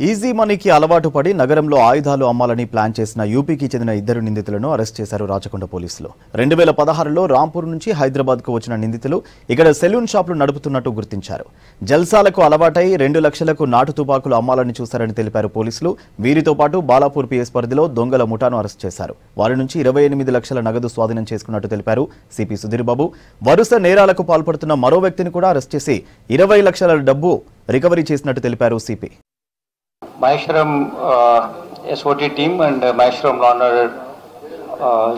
Easy మనీకి అలవాటు పడి నగరంలో ఆయుధాలు అమ్మాలని ప్లాన్ చేసిన యూపీకి చెందిన ఇద్దరు నిందితులను అరెస్ట్ చేశారు రాచకొండ పోలీసులు. 2016లో రాంపూర్ నుంచి హైదరాబాద్కు వచ్చిన నిందితులు ఇక్కడ సెలూన్ షాపులు నడుపుతున్నట్టు గుర్తించారు. జల్సాలకు అలవాటై 2 లక్షలకు నాటు తుపాకులు అమ్మాలని చూశారని తెలిపారు పోలీసులు. వీరితో పాటు బాలాపూర్ పిఎస్ పరిధిలో దొంగల ముఠాను అరెస్ట్ చేశారు. వారి నుంచి 28 లక్షల నగదు స్వాధీనం చేసుకున్నట్టు తెలిపారు సిపి సుధీర్ బాబు. వరుస నేరాలకు పాల్పడుతున్న మరో వ్యక్తిని కూడా అరెస్ట్ చేసి 20 లక్షల డబ్బు రికవరీ చేసినట్టు తెలిపారు CP. Maheshwaram SOT team and Maheshwaram Law and Order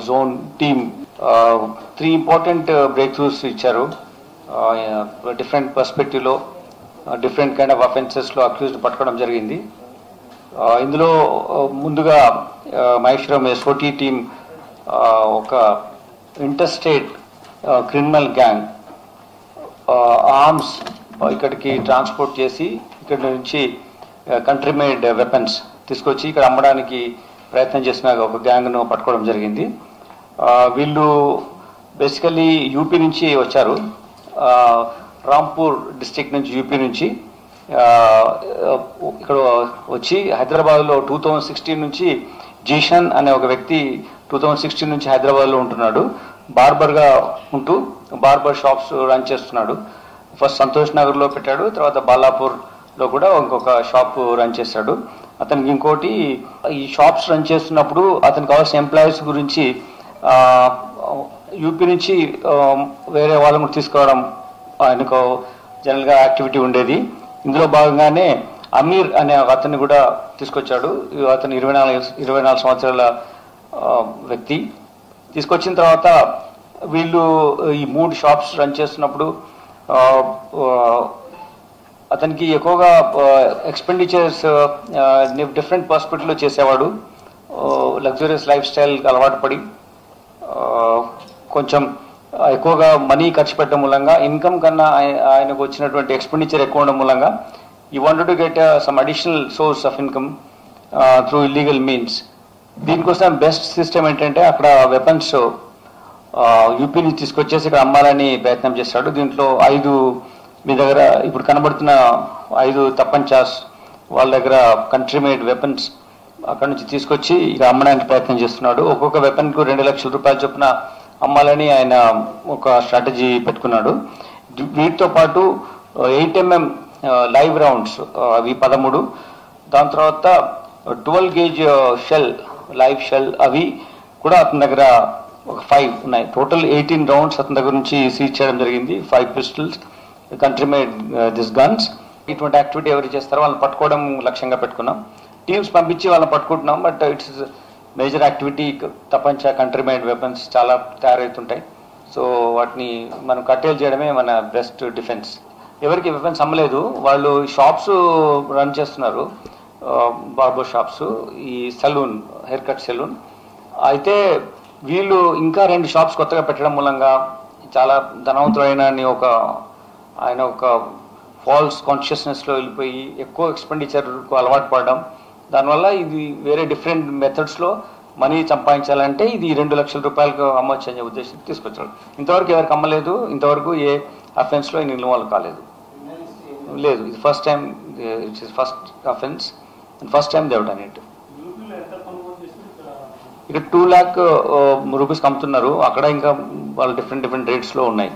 Zone team 3 important breakthroughs ఇచ్చారు. డిఫరెంట్ పర్స్పెక్టివ్ లో డిఫరెంట్ కైండ్ ఆఫ్ అఫెన్సెస్ లో అక్యూజ్డ్ పట్టుకోవడం జరిగింది. ఇందులో ముందుగా మహేశ్వరం SOT టీం ఒక inter state criminal gang arms ఇక్కడికి ట్రాన్స్పోర్ట్ చేసి ఇక్కడ నుంచి కంట్రీ మేడ్ వెపన్స్ తీసుకొచ్చి ఇక్కడ అమ్మడానికి ప్రయత్నం చేసిన ఒక గ్యాంగ్ను పట్టుకోవడం జరిగింది. వీళ్ళు బేసికలీ యూపీ నుంచి వచ్చారు. రాంపూర్ డిస్ట్రిక్ట్ నుంచి యూపీ నుంచి ఇక్కడ వచ్చి హైదరాబాద్లో 2016 నుంచి జీషన్ అనే ఒక వ్యక్తి 2016 నుంచి హైదరాబాద్లో ఉంటున్నాడు. బార్బర్గా ఉంటూ బార్బర్ షాప్స్ రన్ చేస్తున్నాడు. ఫస్ట్ సంతోష్ నగర్లో పెట్టాడు, తర్వాత బాలాపూర్లో కూడా ఇంకొక షాప్ రన్ చేశాడు. అతనికి ఇంకోటి ఈ షాప్స్ రన్ చేస్తున్నప్పుడు అతనికి కావాల్సిన ఎంప్లాయీస్ గురించి యూపీ నుంచి వేరే వాళ్ళను తీసుకురావడం ఆయనకు జనరల్గా యాక్టివిటీ ఉండేది. ఇందులో భాగంగానే అమీర్ అనే అతన్ని కూడా తీసుకొచ్చాడు. అతను 24 సంవత్సరాల వ్యక్తి. తీసుకొచ్చిన తర్వాత వీళ్ళు ఈ 3 షాప్స్ రన్ చేస్తున్నప్పుడు అతనికి ఎక్కువగా ఎక్స్పెండిచర్స్ డిఫరెంట్ పర్స్పెక్టివ్లో చేసేవాడు. లగ్జరియస్ లైఫ్ స్టైల్కి అలవాటు పడి కొంచెం ఎక్కువగా మనీ ఖర్చు పెట్టడం మూలంగా ఇన్కమ్ కన్నా ఆయనకు వచ్చినటువంటి ఎక్స్పెండిచర్ ఎక్కువ ఉండడం మూలంగా ఈ wanted to get some additional source of income through illegal means. దీనికోసం బెస్ట్ సిస్టమ్ ఏంటంటే అక్కడ వెపన్స్ యూపీ నుంచి తీసుకొచ్చేసి ఇక్కడ అమ్మాలని ప్రయత్నం చేశాడు. దీంట్లో 5 మీ దగ్గర ఇప్పుడు కనబడుతున్న 5 తప్పంచాస్ వాళ్ళ దగ్గర కంట్రీ మేడ్ వెపన్స్ అక్కడ నుంచి తీసుకొచ్చి ఇక అమ్మడానికి ప్రయత్నం చేస్తున్నాడు. ఒక్కొక్క వెపన్కు 2 లక్షల రూపాయలు చొప్పున అమ్మాలని ఆయన ఒక స్ట్రాటజీ పెట్టుకున్నాడు. వీటితో పాటు 8mm లైవ్ రౌండ్స్ అవి 13, దాని తర్వాత 12 gauge షెల్ లైవ్ షెల్ అవి కూడా అతని దగ్గర ఒక 5 ఉన్నాయి. టోటల్ 18 రౌండ్స్ అతని దగ్గర నుంచి సీజ్ చేయడం జరిగింది. 5 pistols, country made this guns. ఇటువంటి యాక్టివిటీ ఎవరు చేస్తారో వాళ్ళని పట్టుకోవడం లక్ష్యంగా పెట్టుకున్నాం. టీమ్స్ పంపించి వాళ్ళని పట్టుకుంటున్నాం. But it's major activity. తప్పంచ కంట్రీ మేడ్ వెపన్స్ చాలా తయారవుతుంటాయి. సో వాటిని మనం కట్టేలు చేయడమే మన బెస్ట్ డిఫెన్స్. ఎవరికి వెపన్స్ అమ్మలేదు, వాళ్ళు షాప్స్ రన్ చేస్తున్నారు, బార్బర్ షాప్స్, ఈ సెలూన్, హెయిర్ కట్ సెలూన్. అయితే వీళ్ళు ఇంకా 2 షాప్స్ కొత్తగా పెట్టడం మూలంగా చాలా ధనవంతుడైన ఆయన ఒక ఫాల్స్ కాన్షియస్నెస్లో వెళ్ళిపోయి ఎక్కువ ఎక్స్పెండిచర్కు అలవాటు పడడం, దానివల్ల ఇది వేరే డిఫరెంట్ మెథడ్స్లో మనీ సంపాదించాలంటే ఇది 2 లక్షల రూపాయలకు అమ్మొచ్చు అనే ఉద్దేశం తీసుకొచ్చాడు. ఇంతవరకు ఎవరికి అమ్మలేదు, ఇంతవరకు ఏ అఫెన్స్లో ఈయన ఇన్వాల్వ్ కాలేదు. లేదు, ఇది first time, it's is first offence and first time Dev done it. ఇక్కడ 2 lakh రూపీస్కి అమ్ముతున్నారు. అక్కడ ఇంకా వాళ్ళు డిఫరెంట్ రేట్స్లో ఉన్నాయి.